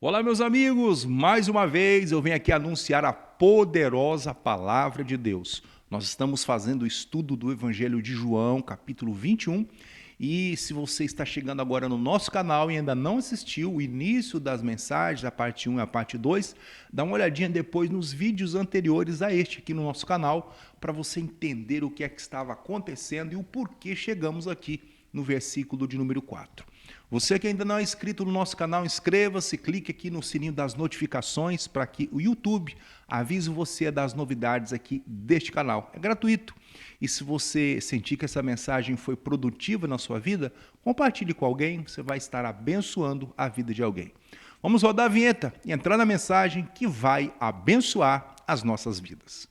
Olá, meus amigos! Mais uma vez eu venho aqui anunciar a poderosa palavra de Deus. Nós estamos fazendo o estudo do Evangelho de João, capítulo 21. E se você está chegando agora no nosso canal e ainda não assistiu o início das mensagens, a parte 1 e a parte 2, dá uma olhadinha depois nos vídeos anteriores a este aqui no nosso canal, para você entender o que é que estava acontecendo e o porquê chegamos aqui no versículo de número 4. Você que ainda não é inscrito no nosso canal, inscreva-se, clique aqui no sininho das notificações para que o YouTube avise você das novidades aqui deste canal. É gratuito. E se você sentir que essa mensagem foi produtiva na sua vida, compartilhe com alguém, você vai estar abençoando a vida de alguém. Vamos rodar a vinheta e entrar na mensagem que vai abençoar as nossas vidas.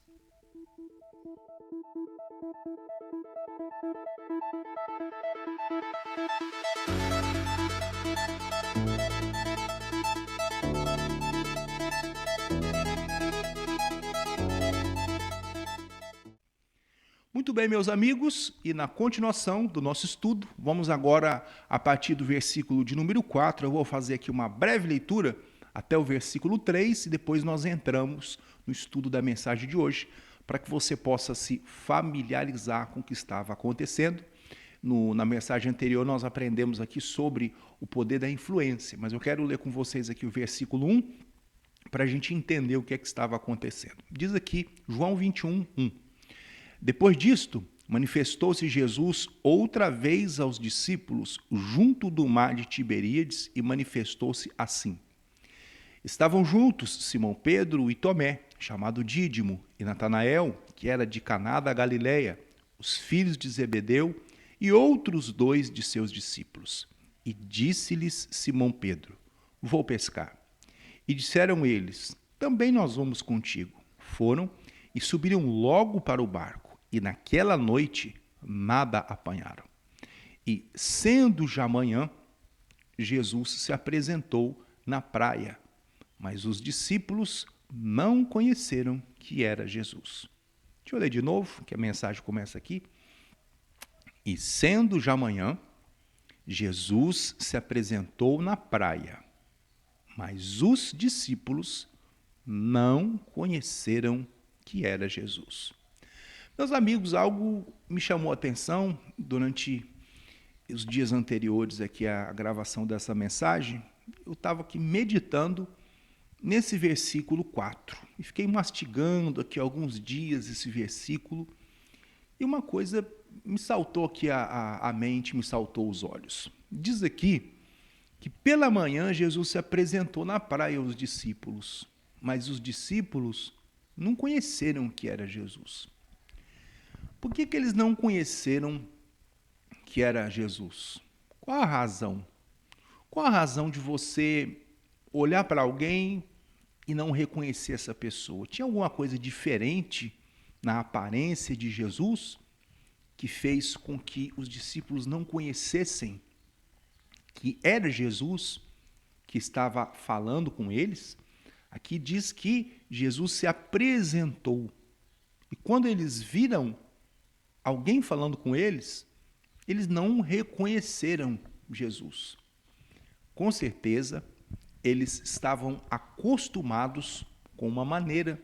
Muito bem, meus amigos, e na continuação do nosso estudo, vamos agora, a partir do versículo de número 4, eu vou fazer aqui uma breve leitura até o versículo 3 e depois nós entramos no estudo da mensagem de hoje, para que você possa se familiarizar com o que estava acontecendo. Na mensagem anterior nós aprendemos aqui sobre o poder da influência, mas eu quero ler com vocês aqui o versículo 1 para a gente entender o que é que estava acontecendo. Diz aqui, João 21, 1. Depois disto, manifestou-se Jesus outra vez aos discípulos junto do mar de Tiberíades e manifestou-se assim. Estavam juntos Simão Pedro e Tomé, chamado Dídimo, e Natanael, que era de Caná da Galileia, os filhos de Zebedeu e outros dois de seus discípulos. E disse-lhes Simão Pedro, vou pescar. E disseram eles, também nós vamos contigo. Foram e subiram logo para o barco. E naquela noite nada apanharam. E, sendo já manhã, Jesus se apresentou na praia, mas os discípulos não conheceram que era Jesus. Deixa eu ler de novo, que a mensagem começa aqui. E, sendo já manhã, Jesus se apresentou na praia, mas os discípulos não conheceram que era Jesus. Meus amigos, algo me chamou a atenção durante os dias anteriores aqui à gravação dessa mensagem. Eu estava aqui meditando nesse versículo 4 e fiquei mastigando aqui alguns dias esse versículo e uma coisa me saltou aqui a mente, me saltou os olhos. Diz aqui que pela manhã Jesus se apresentou na praia aos discípulos, mas os discípulos não conheceram que era Jesus. Por que eles não conheceram que era Jesus? Qual a razão? Qual a razão de você olhar para alguém e não reconhecer essa pessoa? Tinha alguma coisa diferente na aparência de Jesus que fez com que os discípulos não conhecessem que era Jesus que estava falando com eles? Aqui diz que Jesus se apresentou. E quando eles viram alguém falando com eles, eles não reconheceram Jesus. Com certeza, eles estavam acostumados com uma maneira,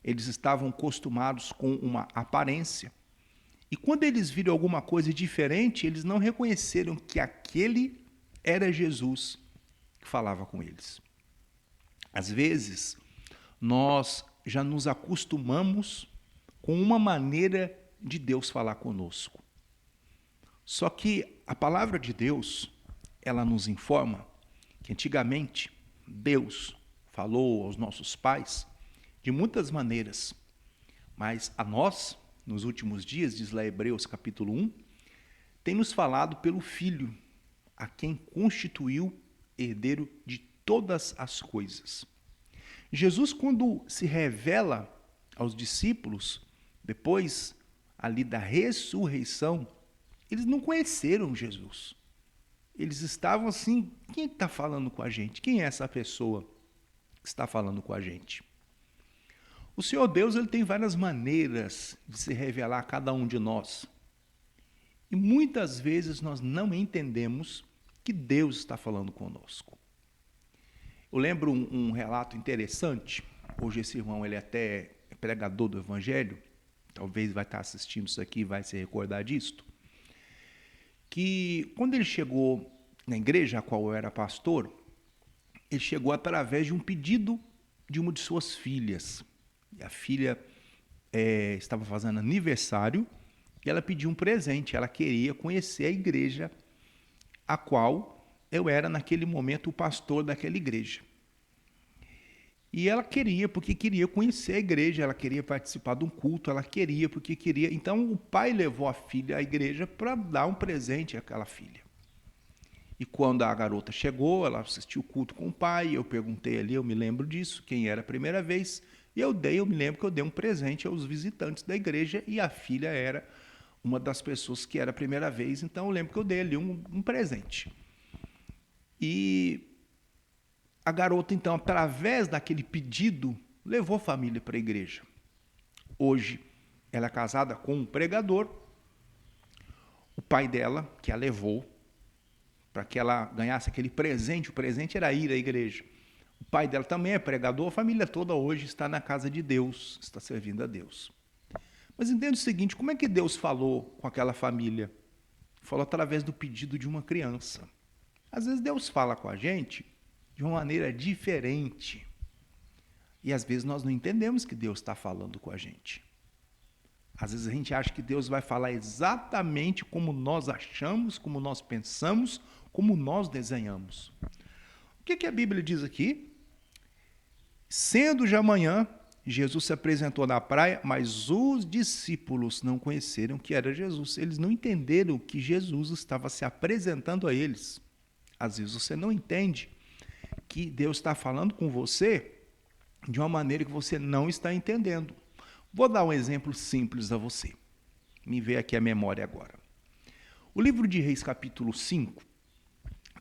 eles estavam acostumados com uma aparência. E quando eles viram alguma coisa diferente, eles não reconheceram que aquele era Jesus que falava com eles. Às vezes, nós já nos acostumamos com uma maneira de Deus falar conosco. Só que a palavra de Deus, ela nos informa que antigamente Deus falou aos nossos pais de muitas maneiras, mas a nós, nos últimos dias, diz lá Hebreus capítulo 1, tem nos falado pelo Filho, a quem constituiu herdeiro de todas as coisas. Jesus, quando se revela aos discípulos, depois ali da ressurreição, eles não conheceram Jesus. Eles estavam assim, quem está falando com a gente? Quem é essa pessoa que está falando com a gente? O Senhor Deus, ele tem várias maneiras de se revelar a cada um de nós. E muitas vezes nós não entendemos que Deus está falando conosco. Eu lembro um relato interessante. Hoje esse irmão ele até é pregador do evangelho, talvez vai estar assistindo isso aqui e vai se recordar disto, que quando ele chegou na igreja a qual eu era pastor, ele chegou através de um pedido de uma de suas filhas. E a filha estava fazendo aniversário e ela pediu um presente. Ela queria conhecer a igreja a qual eu era, naquele momento, o pastor daquela igreja. E ela queria, porque queria conhecer a igreja, ela queria participar de um culto, ela queria, porque queria. Então, o pai levou a filha à igreja para dar um presente àquela filha. E quando a garota chegou, ela assistiu o culto com o pai, eu perguntei ali, eu me lembro disso, quem era a primeira vez, e eu me lembro que eu dei um presente aos visitantes da igreja, e a filha era uma das pessoas que era a primeira vez, então eu lembro que eu dei ali um presente. E a garota, então, através daquele pedido, levou a família para a igreja. Hoje, ela é casada com um pregador, o pai dela, que a levou, para que ela ganhasse aquele presente, o presente era ir à igreja. O pai dela também é pregador, a família toda hoje está na casa de Deus, está servindo a Deus. Mas entenda o seguinte, como é que Deus falou com aquela família? Falou através do pedido de uma criança. Às vezes Deus fala com a gente de uma maneira diferente. E às vezes nós não entendemos que Deus está falando com a gente. Às vezes a gente acha que Deus vai falar exatamente como nós achamos, como nós pensamos, como nós desenhamos. O que a Bíblia diz aqui? Sendo já manhã, Jesus se apresentou na praia, mas os discípulos não conheceram que era Jesus. Eles não entenderam que Jesus estava se apresentando a eles. Às vezes você não entende que Deus está falando com você de uma maneira que você não está entendendo. Vou dar um exemplo simples a você. Me veio aqui a memória agora. O livro de Reis, capítulo 5,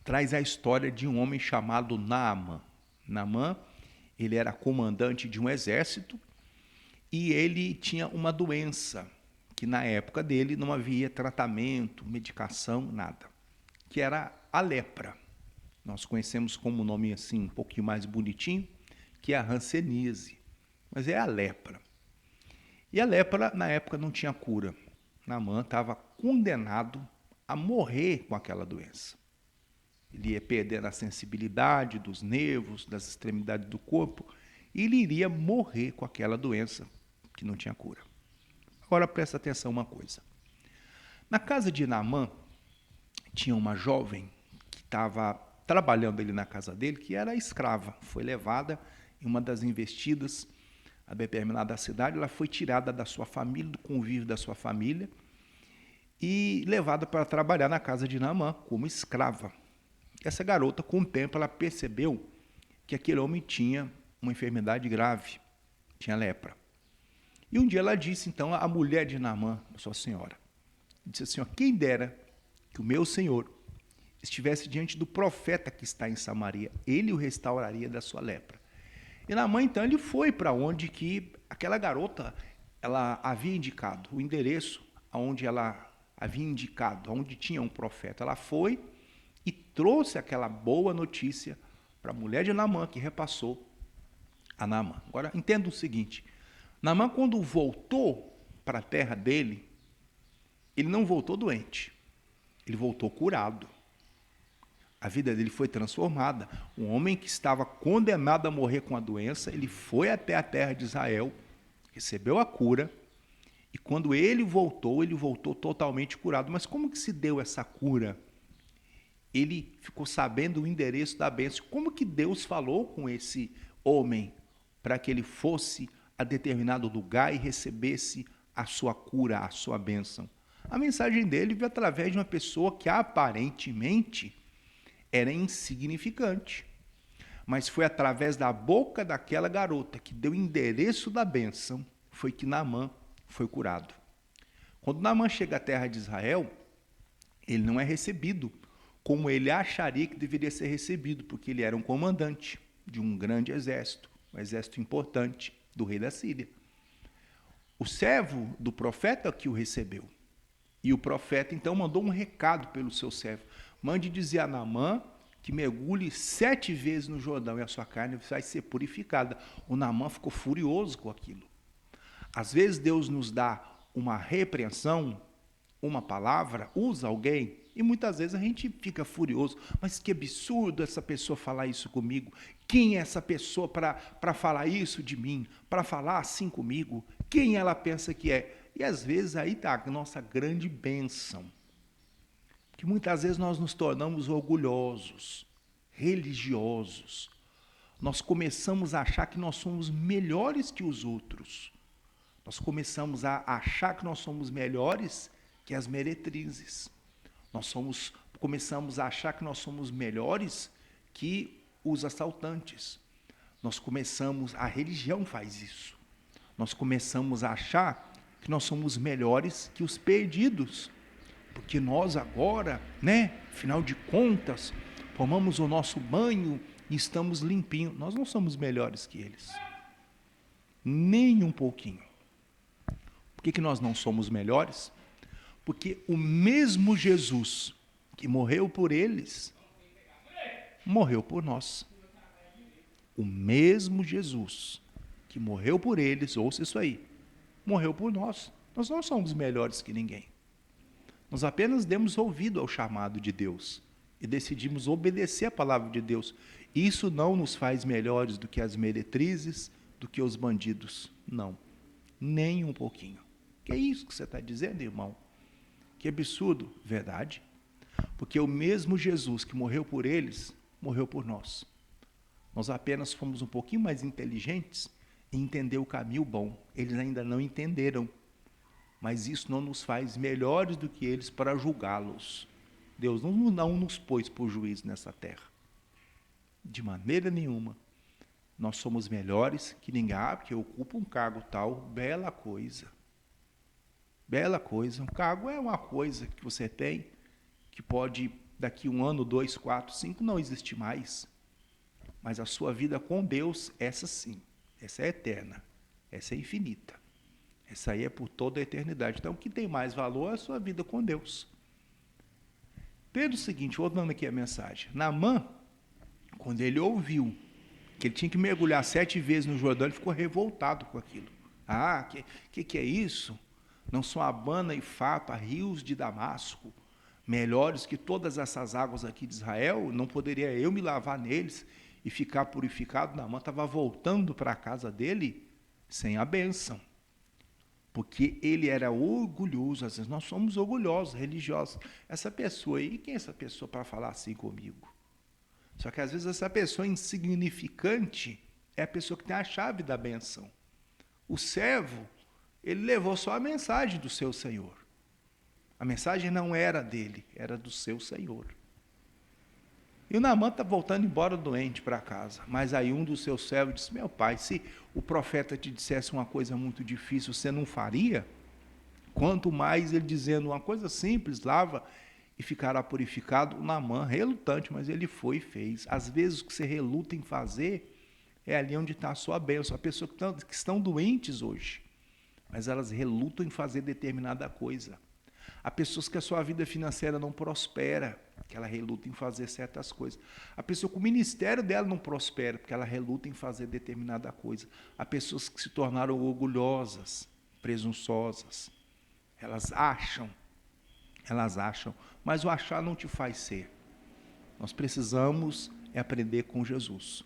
traz a história de um homem chamado Naamã. Naamã, ele era comandante de um exército e ele tinha uma doença que na época dele não havia tratamento, medicação, nada, que era a lepra. Nós conhecemos como nome assim um pouquinho mais bonitinho, que é a hanseníase, mas é a lepra. E a lepra, na época, não tinha cura. Naamã estava condenado a morrer com aquela doença. Ele ia perdendo a sensibilidade dos nervos, das extremidades do corpo, e ele iria morrer com aquela doença que não tinha cura. Agora presta atenção uma coisa. Na casa de Naamã, tinha uma jovem que estava trabalhando ali na casa dele, que era escrava. Foi levada em uma das investidas a determinada cidade, ela foi tirada da sua família, do convívio da sua família, e levada para trabalhar na casa de Naamã como escrava. Essa garota, com o tempo, ela percebeu que aquele homem tinha uma enfermidade grave, tinha lepra. E um dia ela disse, então, à mulher de Naamã, sua senhora, disse assim, ó, quem dera que o meu senhor estivesse diante do profeta que está em Samaria, ele o restauraria da sua lepra. E Naamã, então, ele foi para onde que aquela garota ela havia indicado, o endereço aonde ela havia indicado, onde tinha um profeta. Ela foi e trouxe aquela boa notícia para a mulher de Naamã, que repassou a Naamã. Agora, entenda o seguinte, Naamã, quando voltou para a terra dele, ele não voltou doente, ele voltou curado. A vida dele foi transformada. Um homem que estava condenado a morrer com a doença, ele foi até a terra de Israel, recebeu a cura, e quando ele voltou totalmente curado. Mas como que se deu essa cura? Ele ficou sabendo o endereço da bênção. Como que Deus falou com esse homem para que ele fosse a determinado lugar e recebesse a sua cura, a sua bênção? A mensagem dele veio através de uma pessoa que aparentemente era insignificante, mas foi através da boca daquela garota que deu o endereço da bênção, foi que Naamã foi curado. Quando Naamã chega à terra de Israel, ele não é recebido como ele acharia que deveria ser recebido, porque ele era um comandante de um grande exército, um exército importante do rei da Síria. O servo do profeta que o recebeu. E o profeta, então, mandou um recado pelo seu servo. Mande dizer a Naamã que mergulhe 7 vezes no Jordão e a sua carne vai ser purificada. O Naamã ficou furioso com aquilo. Às vezes Deus nos dá uma repreensão, uma palavra, usa alguém, e muitas vezes a gente fica furioso. Mas que absurdo essa pessoa falar isso comigo. Quem é essa pessoa para falar isso de mim? Para falar assim comigo? Quem ela pensa que é? E às vezes aí está a nossa grande bênção. Que muitas vezes nós nos tornamos orgulhosos, religiosos. Nós começamos a achar que nós somos melhores que os outros. Nós começamos a achar que nós somos melhores que as meretrizes. Começamos a achar que nós somos melhores que os assaltantes. A religião faz isso. Nós começamos a achar que nós somos melhores que os perdidos. Porque nós agora, afinal de contas, tomamos o nosso banho e estamos limpinhos. Nós não somos melhores que eles. Nem um pouquinho. Por que nós não somos melhores? Porque o mesmo Jesus que morreu por eles, morreu por nós. O mesmo Jesus que morreu por eles, ouça isso aí, morreu por nós. Nós não somos melhores que ninguém. Nós apenas demos ouvido ao chamado de Deus e decidimos obedecer a palavra de Deus. Isso não nos faz melhores do que as meretrizes, do que os bandidos. Não, nem um pouquinho. Que é isso que você está dizendo, irmão? Que absurdo, verdade? Porque o mesmo Jesus que morreu por eles, morreu por nós. Nós apenas fomos um pouquinho mais inteligentes em entender o caminho bom. Eles ainda não entenderam. Mas isso não nos faz melhores do que eles para julgá-los. Deus não nos pôs por juiz nessa terra. De maneira nenhuma. Nós somos melhores que ninguém. Porque ocupa um cargo tal, bela coisa. Bela coisa. Um cargo é uma coisa que você tem, que pode, daqui 1 ano, 2, 4, 5, não existir mais. Mas a sua vida com Deus, essa sim. Essa é eterna. Essa é infinita. Essa aí é por toda a eternidade. Então, o que tem mais valor é a sua vida com Deus. Pelo seguinte, voltando aqui a mensagem. Naamã, quando ele ouviu que ele tinha que mergulhar 7 vezes no Jordão, ele ficou revoltado com aquilo. Que é isso? Não são Abana e Fapa, rios de Damasco, melhores que todas essas águas aqui de Israel? Não poderia eu me lavar neles e ficar purificado? Naamã estava voltando para a casa dele sem a bênção. Porque ele era orgulhoso. Às vezes nós somos orgulhosos, religiosos. Essa pessoa aí, quem é essa pessoa para falar assim comigo? Só que às vezes essa pessoa insignificante é a pessoa que tem a chave da benção. O servo, ele levou só a mensagem do seu Senhor. A mensagem não era dele, era do seu Senhor. E o Naamã está voltando embora doente para casa. Mas aí um dos seus servos disse: meu pai, se o profeta te dissesse uma coisa muito difícil, você não faria? Quanto mais ele dizendo uma coisa simples, lava e ficará purificado. O Naamã, relutante, mas ele foi e fez. Às vezes o que você reluta em fazer é ali onde está a sua bênção. As pessoas que estão doentes hoje, mas elas relutam em fazer determinada coisa. Há pessoas que a sua vida financeira não prospera, que ela reluta em fazer certas coisas. A pessoa que o ministério dela não prospera, porque ela reluta em fazer determinada coisa. Há pessoas que se tornaram orgulhosas, presunçosas. Elas acham, mas o achar não te faz ser. Nós precisamos aprender com Jesus.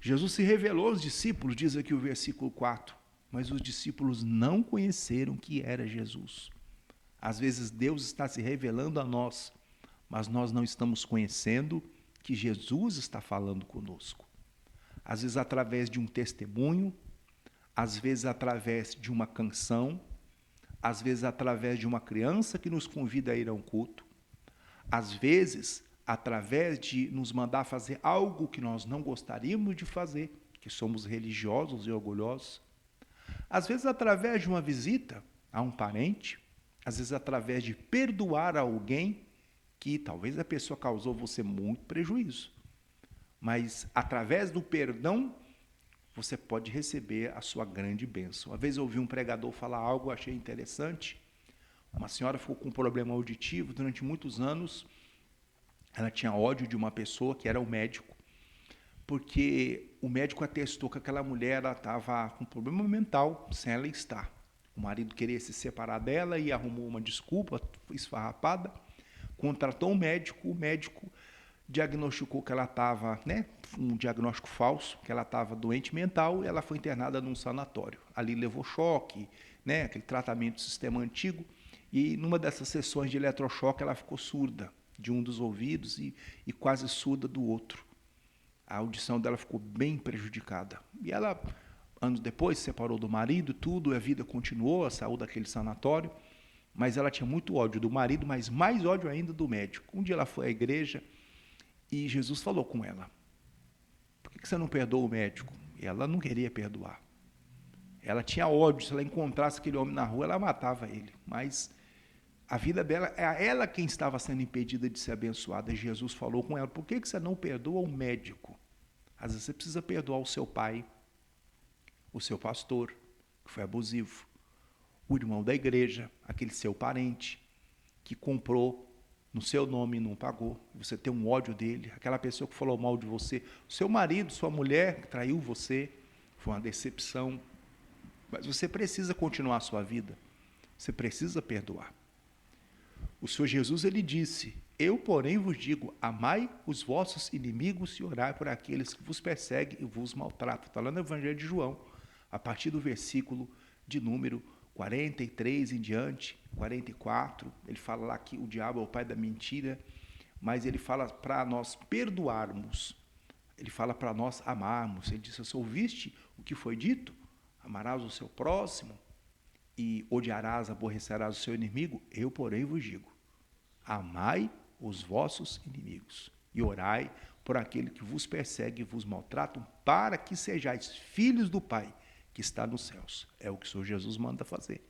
Jesus se revelou aos discípulos, diz aqui o versículo 4, mas os discípulos não conheceram que era Jesus. Às vezes Deus está se revelando a nós, mas nós não estamos conhecendo que Jesus está falando conosco. Às vezes através de um testemunho, às vezes através de uma canção, às vezes através de uma criança que nos convida a ir a um culto, às vezes através de nos mandar fazer algo que nós não gostaríamos de fazer, que somos religiosos e orgulhosos, às vezes através de uma visita a um parente, às vezes através de perdoar a alguém que talvez a pessoa causou você muito prejuízo. Mas através do perdão, você pode receber a sua grande bênção. Uma vez eu ouvi um pregador falar algo, achei interessante. Uma senhora ficou com um problema auditivo durante muitos anos. Ela tinha ódio de uma pessoa que era o médico, porque o médico atestou que aquela mulher estava com problema mental sem ela estar. O marido queria se separar dela e arrumou uma desculpa esfarrapada, contratou o médico diagnosticou que ela estava, né, um diagnóstico falso, que ela estava doente mental e ela foi internada num sanatório. Ali levou choque, né, aquele tratamento do sistema antigo, e numa dessas sessões de eletrochoque ela ficou surda de um dos ouvidos e quase surda do outro. A audição dela ficou bem prejudicada. E ela, anos depois, se separou do marido, tudo, a vida continuou, saiu daquele sanatório, mas ela tinha muito ódio do marido, mas mais ódio ainda do médico. Um dia ela foi à igreja e Jesus falou com ela: por que você não perdoa o médico? E ela não queria perdoar. Ela tinha ódio, se ela encontrasse aquele homem na rua, ela matava ele. Mas a vida dela, é ela quem estava sendo impedida de ser abençoada. E Jesus falou com ela: por que você não perdoa o médico? Às vezes você precisa perdoar o seu pai, o seu pastor, que foi abusivo, o irmão da igreja, aquele seu parente, que comprou no seu nome e não pagou, você tem um ódio dele, aquela pessoa que falou mal de você, seu marido, sua mulher que traiu você, foi uma decepção, mas você precisa continuar a sua vida, você precisa perdoar. O Senhor Jesus, ele disse: eu, porém, vos digo, amai os vossos inimigos e orai por aqueles que vos perseguem e vos maltratam. Está lá no Evangelho de João, a partir do versículo de número 43 em diante, 44, ele fala lá que o diabo é o pai da mentira, mas ele fala para nós perdoarmos, ele fala para nós amarmos. Ele disse: se ouviste o que foi dito, amarás o seu próximo e odiarás, aborrecerás o seu inimigo, eu, porém, vos digo, amai os vossos inimigos e orai por aquele que vos persegue e vos maltratam, para que sejais filhos do Pai que está nos céus. É o que o Senhor Jesus manda fazer.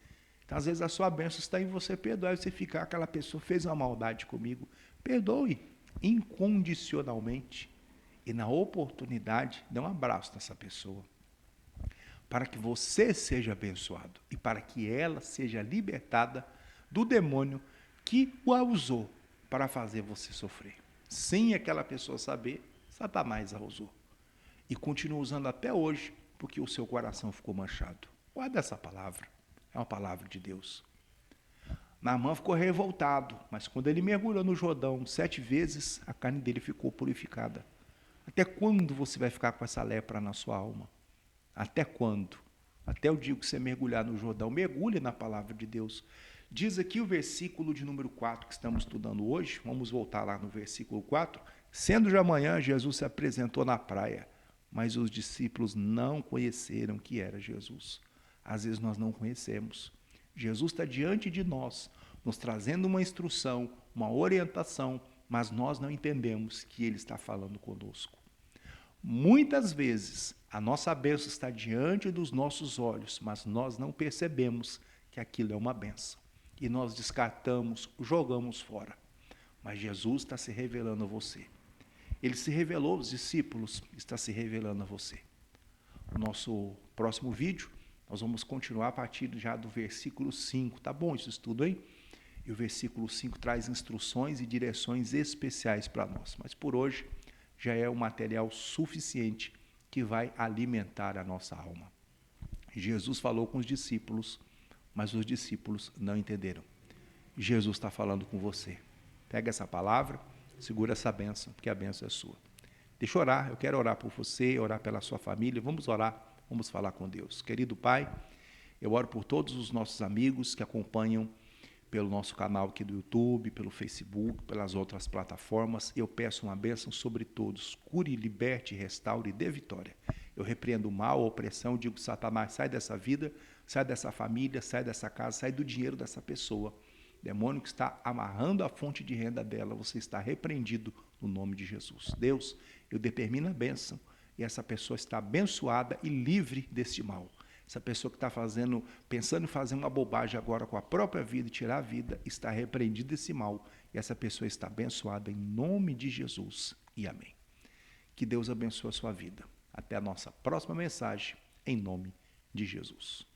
Então, às vezes, a sua bênção está em você perdoar. Você ficar, aquela pessoa fez uma maldade comigo, perdoe incondicionalmente. E na oportunidade, dê um abraço nessa pessoa, para que você seja abençoado e para que ela seja libertada do demônio que o usou para fazer você sofrer. Sem aquela pessoa saber, Satanás a usou. E continua usando até hoje, porque o seu coração ficou manchado. Guarda essa palavra, é uma palavra de Deus. Naamã ficou revoltado, mas quando ele mergulhou no Jordão 7 vezes, a carne dele ficou purificada. Até quando você vai ficar com essa lepra na sua alma? Até quando? Até o dia que você mergulhar no Jordão, mergulhe na palavra de Deus. Diz aqui o versículo de número 4 que estamos estudando hoje, vamos voltar lá no versículo 4. Sendo já manhã, Jesus se apresentou na praia, mas os discípulos não conheceram que era Jesus. Às vezes nós não conhecemos. Jesus está diante de nós, nos trazendo uma instrução, uma orientação, mas nós não entendemos que Ele está falando conosco. Muitas vezes a nossa bênção está diante dos nossos olhos, mas nós não percebemos que aquilo é uma bênção. E nós descartamos, jogamos fora. Mas Jesus está se revelando a você. Ele se revelou aos discípulos, está se revelando a você. No nosso próximo vídeo, nós vamos continuar a partir já do versículo 5. Tá bom esse estudo, hein? E o versículo 5 traz instruções e direções especiais para nós. Mas por hoje já é um material suficiente que vai alimentar a nossa alma. Jesus falou com os discípulos, mas os discípulos não entenderam. Jesus está falando com você. Pega essa palavra, segura essa bênção, porque a bênção é sua. Deixa eu orar, eu quero orar por você, orar pela sua família. Vamos orar, vamos falar com Deus. Querido Pai, eu oro por todos os nossos amigos que acompanham pelo nosso canal aqui do YouTube, pelo Facebook, pelas outras plataformas. Eu peço uma bênção sobre todos. Cure, liberte, restaure e dê vitória. Eu repreendo o mal, a opressão, digo: Satanás, sai dessa vida, sai dessa família, sai dessa casa, sai do dinheiro dessa pessoa. Demônio que está amarrando a fonte de renda dela, você está repreendido no nome de Jesus. Deus, eu determino a bênção e essa pessoa está abençoada e livre deste mal. Essa pessoa que está pensando em fazer uma bobagem agora com a própria vida e tirar a vida, está repreendido desse mal e essa pessoa está abençoada em nome de Jesus. E amém. Que Deus abençoe a sua vida. Até a nossa próxima mensagem, em nome de Jesus.